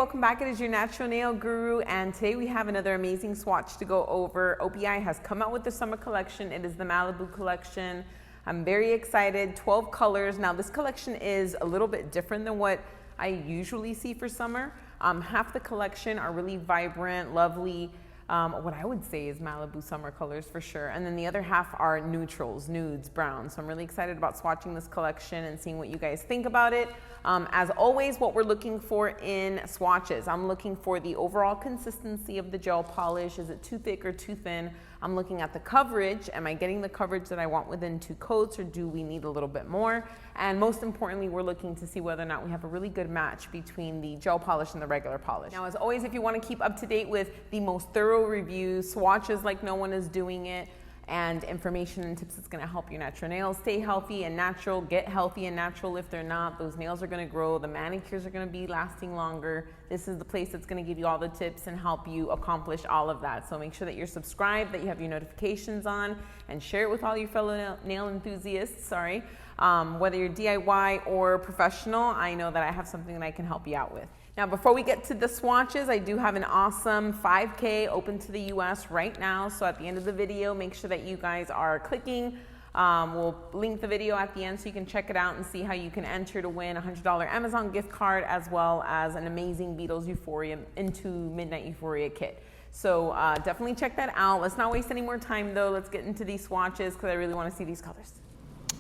welcome back. It is your natural nail guru, and today we have another amazing swatch to go over. O.P.I has come out with the summer collection. It is the Malibu collection. I'm very excited. 12 colors. Now this collection is a little bit different than what I usually see for summer. Half the collection are really vibrant, lovely, what I would say is Malibu summer colors for sure. And then the other half are neutrals, nudes, browns. So I'm really excited about swatching this collection and seeing what you guys think about it. As always, what we're looking for in swatches, I'm looking for the overall consistency of the gel polish. Is it too thick or too thin? I'm looking at the coverage. Am I getting the coverage that I want within 2 coats, or do we need a little bit more? And most importantly, we're looking to see whether or not we have a really good match between the gel polish and the regular polish. Now, as always, if you want to keep up to date with the most thorough reviews, swatches like no one is doing it, and information and tips that's going to help your natural nails stay healthy and natural, get healthy and natural. If they're not, those nails are going to grow, the manicures are going to be lasting longer. This is the place that's going to give you all the tips and help you accomplish all of that. So make sure that you're subscribed, that you have your notifications on, and share it with all your fellow nail enthusiasts, whether you're DIY or professional. I know that I have something that I can help you out with. Now, before we get to the swatches, I do have an awesome 5K open to the US right now. So at the end of the video, make sure that you guys are clicking. We'll link the video at the end so you can check it out and see how you can enter to win a $100 Amazon gift card, as well as an amazing Beatles Euphoria into Midnight Euphoria kit. So definitely check that out. Let's not waste any more time though. Let's get into these swatches because I really want to see these colors.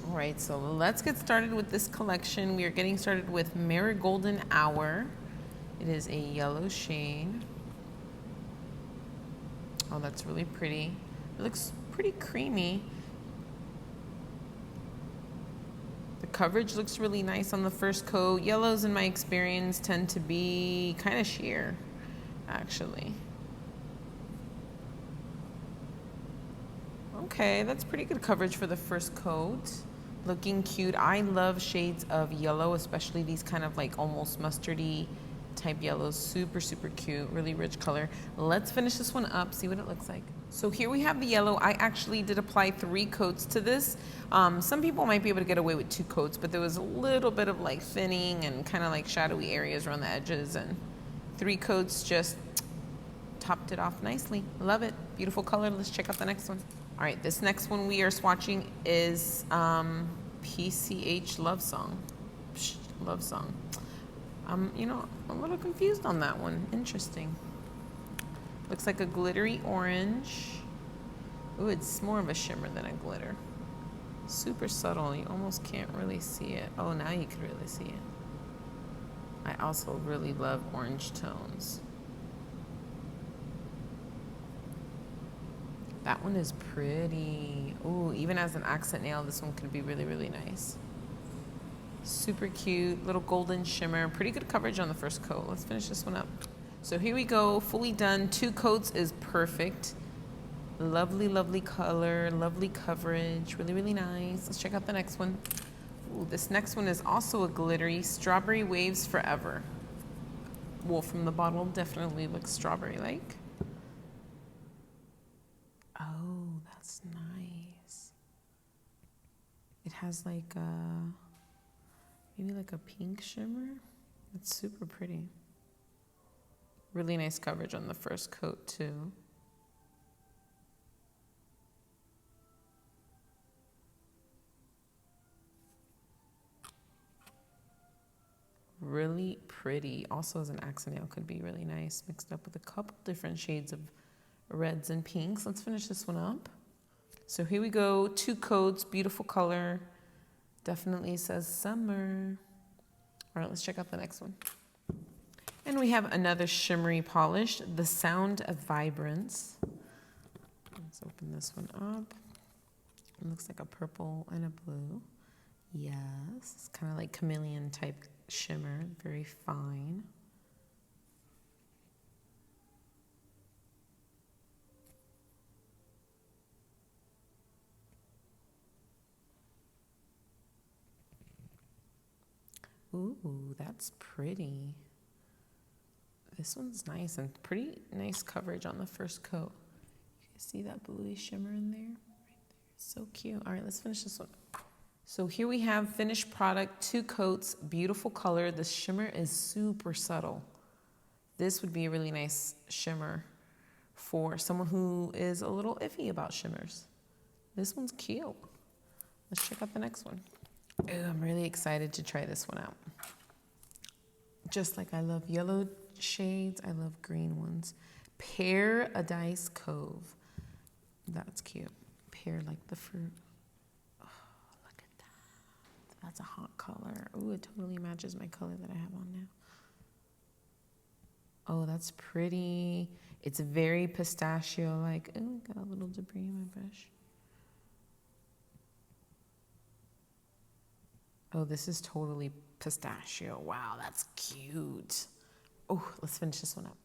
All right, so let's get started with this collection. We are getting started with Marigolden Hour. It is a yellow shade. Oh, that's really pretty. It looks pretty creamy. The coverage looks really nice on the first coat. Yellows, in my experience, tend to be kind of sheer, actually. Okay, that's pretty good coverage for the first coat. Looking cute. I love shades of yellow, especially these kind of like almost mustardy type yellows. Super, super cute, really rich color. Let's finish this one up, see what it looks like. So here we have the yellow. I actually did apply 3 coats to this. Some people might be able to get away with 2 coats, but there was a little bit of like thinning and kind of like shadowy areas around the edges, and 3 coats just topped it off nicely. Love it. Beautiful color. Let's check out the next one. All right, this next one we are swatching is PCH Love Song. Love Song. You know, I'm a little confused on that one. Interesting. Looks like a glittery orange. Ooh, it's more of a shimmer than a glitter. Super subtle. You almost can't really see it. Oh, now you can really see it. I also really love orange tones. That one is pretty. Ooh, even as an accent nail, this one could be really, really nice. Super cute, little golden shimmer. Pretty good coverage on the first coat. Let's finish this one up. So here we go, fully done. 2 coats is perfect. Lovely, lovely color, lovely coverage, really, really nice. Let's check out the next one. Ooh, this next one is also a glittery Strawberry Waves Forever. Well, from the bottle, definitely looks strawberry-like. Oh, that's nice. It has like a, maybe like a pink shimmer. It's super pretty. Really nice coverage on the first coat too. Really pretty. Also as an accent nail could be really nice, mixed up with a couple different shades of reds and pinks. Let's finish this one up. So here we go, 2 coats, beautiful color. Definitely says summer. All right, let's check out the next one. And we have another shimmery polish, the Sound of Vibrance. Let's open this one up. It looks like a purple and a blue. Yes, it's kind of like chameleon type shimmer, very fine. Ooh, that's pretty. This one's nice and pretty nice coverage on the first coat. You can see that bluey shimmer in there? Right there. So cute. All right, let's finish this one. So here we have finished product, 2 coats, beautiful color. The shimmer is super subtle. This would be a really nice shimmer for someone who is a little iffy about shimmers. This one's cute. Let's check out the next one. Ooh, I'm really excited to try this one out. Just like I love yellow shades, I love green ones. Pear Paradise Cove. That's cute. Pear like the fruit. Oh, look at that. That's a hot color. Ooh, it totally matches my color that I have on now. Oh, that's pretty. It's very pistachio-like. Ooh, got a little debris in my brush. Oh, this is totally pistachio. Wow, that's cute. Oh, let's finish this one up.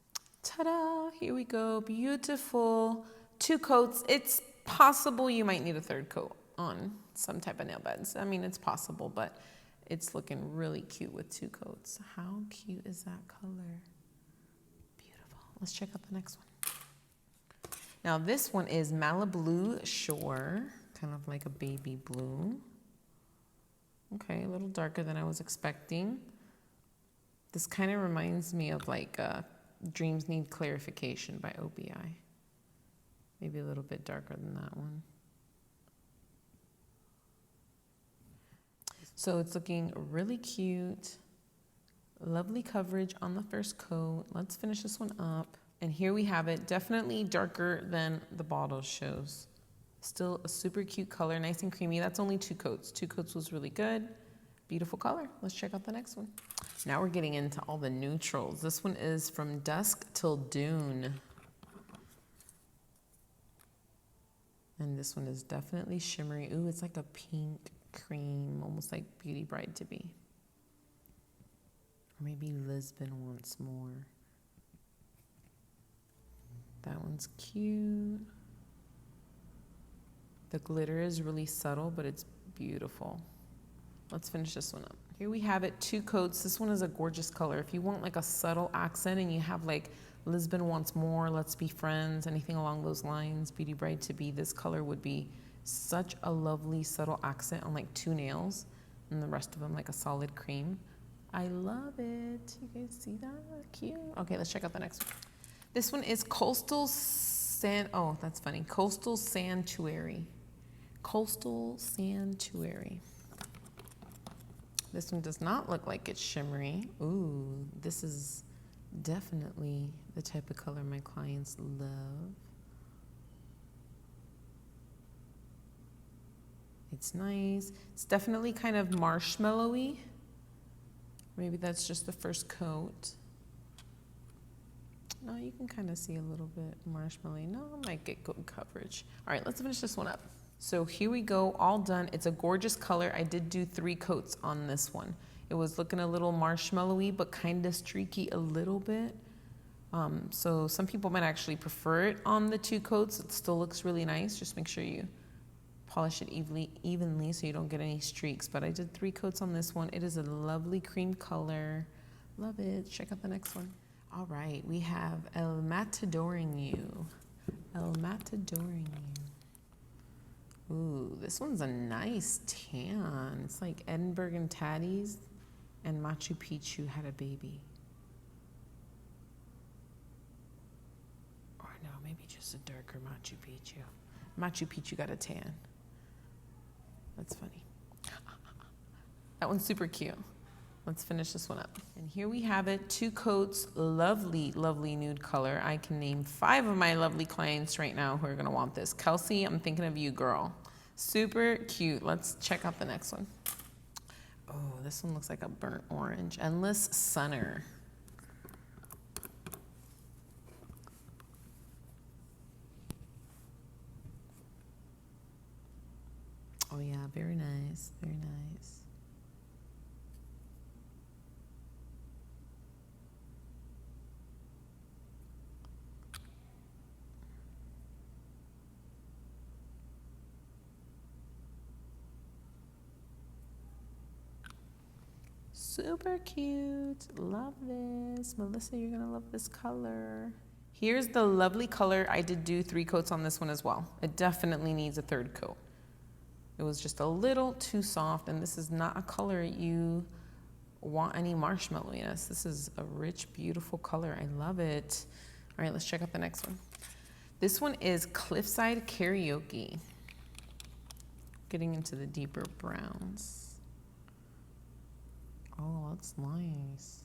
Ta-da, here we go. Beautiful. 2 coats. It's possible you might need a 3rd coat on some type of nail beds. I mean, it's possible, but it's looking really cute with 2 coats. How cute is that color? Beautiful. Let's check out the next one. Now, this one is Malibu Shore, kind of like a baby blue. Okay, a little darker than I was expecting. This kind of reminds me of like Dreams Need Clarification by O.P.I. Maybe a little bit darker than that one. So it's looking really cute. Lovely coverage on the 1st coat. Let's finish this one up. And here we have it. Definitely darker than the bottle shows. Still a super cute color, nice and creamy. That's only 2 coats. 2 coats was really good. Beautiful color. Let's check out the next one. Now we're getting into all the neutrals. This one is From Dusk Till Dune. And this one is definitely shimmery. Ooh, it's like a pink cream, almost like Beauty Bride to be. Or maybe Lisbon Once More. That one's cute. The glitter is really subtle, but it's beautiful. Let's finish this one up. Here we have it, 2 coats. This one is a gorgeous color. If you want like a subtle accent and you have like Lisbon Once More, Let's Be Friends, anything along those lines, Beauty Bride to be, this color would be such a lovely subtle accent on like 2 nails and the rest of them like a solid cream. I love it. You guys see that? Cute. Okay, let's check out the next one. This one is Coastal Sanctuary. Coastal Sanctuary. This one does not look like it's shimmery. Ooh, this is definitely the type of color my clients love. It's nice. It's definitely kind of marshmallowy. Maybe that's just the 1st coat. No, you can kind of see a little bit marshmallowy. No, I might get good coverage. All right, let's finish this one up. So here we go, all done. It's a gorgeous color. I did do 3 coats on this one. It was looking a little marshmallowy, but kind of streaky a little bit. So some people might actually prefer it on the 2 coats. It still looks really nice. Just make sure you polish it evenly so you don't get any streaks. But I did 3 coats on this one. It is a lovely cream color. Love it. Check out the next one. All right, we have El Matadoring You. El Matadoring You. Ooh, this one's a nice tan. It's like Edinburgh and Tattie's and Machu Picchu had a baby. Or no, maybe just a darker Machu Picchu. Machu Picchu got a tan. That's funny. That one's super cute. Let's finish this one up. And here we have it, 2 coats, lovely, lovely nude color. I can name 5 of my lovely clients right now who are gonna want this. Kelsey, I'm thinking of you, girl. Super cute. Let's check out the next one. Oh, this one looks like a burnt orange. Endless Sunner. Oh yeah, very nice, very nice. Super cute. Love this. Melissa, you're gonna love this color. Here's the lovely color. I did do 3 coats on this one as well. It definitely needs a 3rd coat. It was just a little too soft, and this is not a color you want any marshmallowiness. This is a rich, beautiful color. I love it. All right, let's check out the next one. This one is Cliffside Karaoke. Getting into the deeper browns. Oh, that's nice.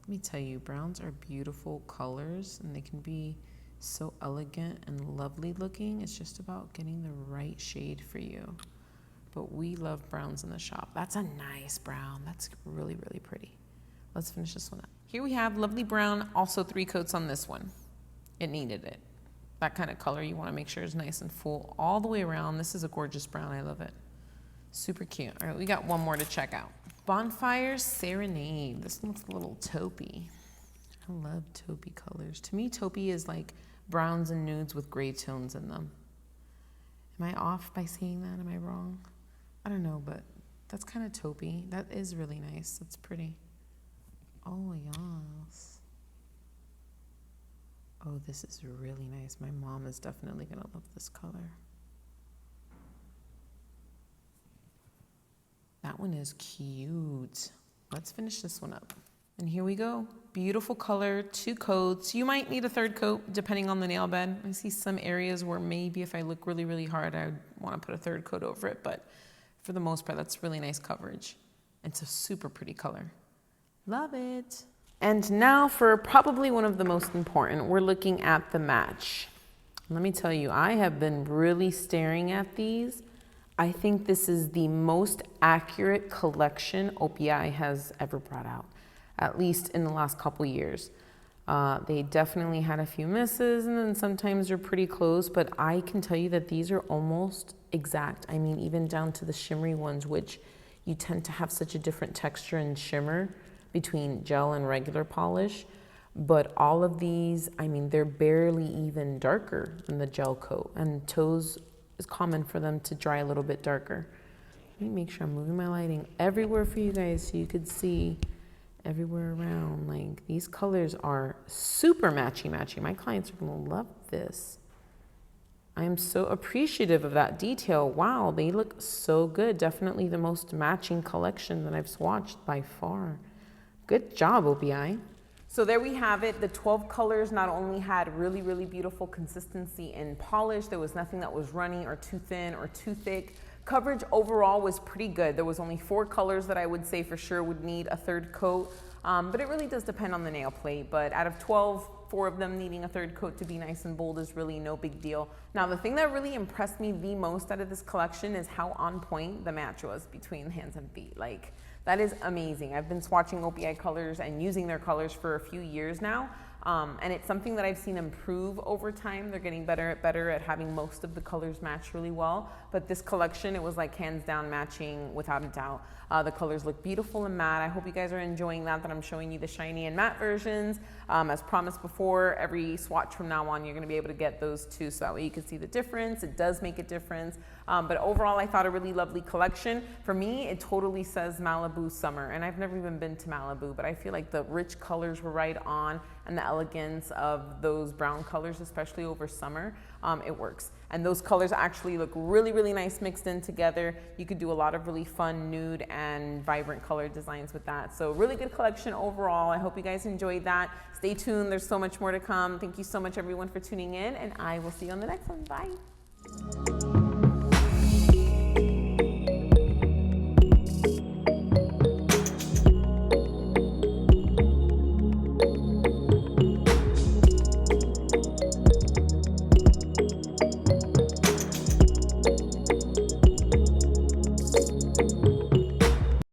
Let me tell you, browns are beautiful colors and they can be so elegant and lovely looking. It's just about getting the right shade for you. But we love browns in the shop. That's a nice brown. That's really, really pretty. Let's finish this one up. Here we have lovely brown, also 3 coats on this one. It needed it. That kind of color you want to make sure is nice and full all the way around. This is a gorgeous brown. I love it. Super cute. All right, we got one more to check out. Bonfire Serenade. This looks a little taupey. I love taupey colors. To me, taupey is like browns and nudes with gray tones in them. Am I off by saying that? Am I wrong? I don't know, but that's kind of taupey. That is really nice. That's pretty. Oh, yes. Oh, this is really nice. My mom is definitely going to love this color. That one is cute. Let's finish this one up. And here we go. Beautiful color, 2 coats. You might need a 3rd coat depending on the nail bed. I see some areas where maybe if I look really, really hard, I would want to put a 3rd coat over it. But for the most part, that's really nice coverage. It's a super pretty color. Love it. And now for probably one of the most important, we're looking at the match. Let me tell you, I have been really staring at these. I think this is the most accurate collection O.P.I has ever brought out, at least in the last couple years. They definitely had a few misses and then sometimes they're pretty close, but I can tell you that these are almost exact. I mean, even down to the shimmery ones, which you tend to have such a different texture and shimmer between gel and regular polish. But all of these, I mean, they're barely even darker than the gel coat, and toes is common for them to dry a little bit darker. Let me make sure I'm moving my lighting everywhere for you guys so you could see everywhere around. Like, these colors are super matchy-matchy. My clients are gonna love this. I am so appreciative of that detail. Wow, they look so good. Definitely the most matching collection that I've swatched by far. Good job, O.P.I. So there we have it. The 12 colors not only had really, really beautiful consistency in polish, there was nothing that was runny or too thin or too thick. Coverage overall was pretty good. There was only 4 colors that I would say for sure would need a 3rd coat, but it really does depend on the nail plate. But out of 12, 4 of them needing a 3rd coat to be nice and bold is really no big deal. Now, the thing that really impressed me the most out of this collection is how on point the match was between hands and feet. Like, that is amazing. I've been swatching O.P.I colors and using their colors for a few years now. And it's something that I've seen improve over time. They're getting better at having most of the colors match really well. But this collection, it was like hands down matching without a doubt. The colors look beautiful and matte. I hope you guys are enjoying that I'm showing you the shiny and matte versions. As promised before, every swatch from now on, you're gonna be able to get those too, so that way you can see the difference. It does make a difference. But overall, I thought a really lovely collection. For me, it totally says Malibu summer, and I've never even been to Malibu, but I feel like the rich colors were right on, and the elegance of those brown colors, especially over summer, it works. And those colors actually look really, really nice mixed in together. You could do a lot of really fun nude and vibrant color designs with that. So really good collection overall. I hope you guys enjoyed that. Stay tuned, there's so much more to come. Thank you so much everyone for tuning in, and I will see you on the next one. Bye.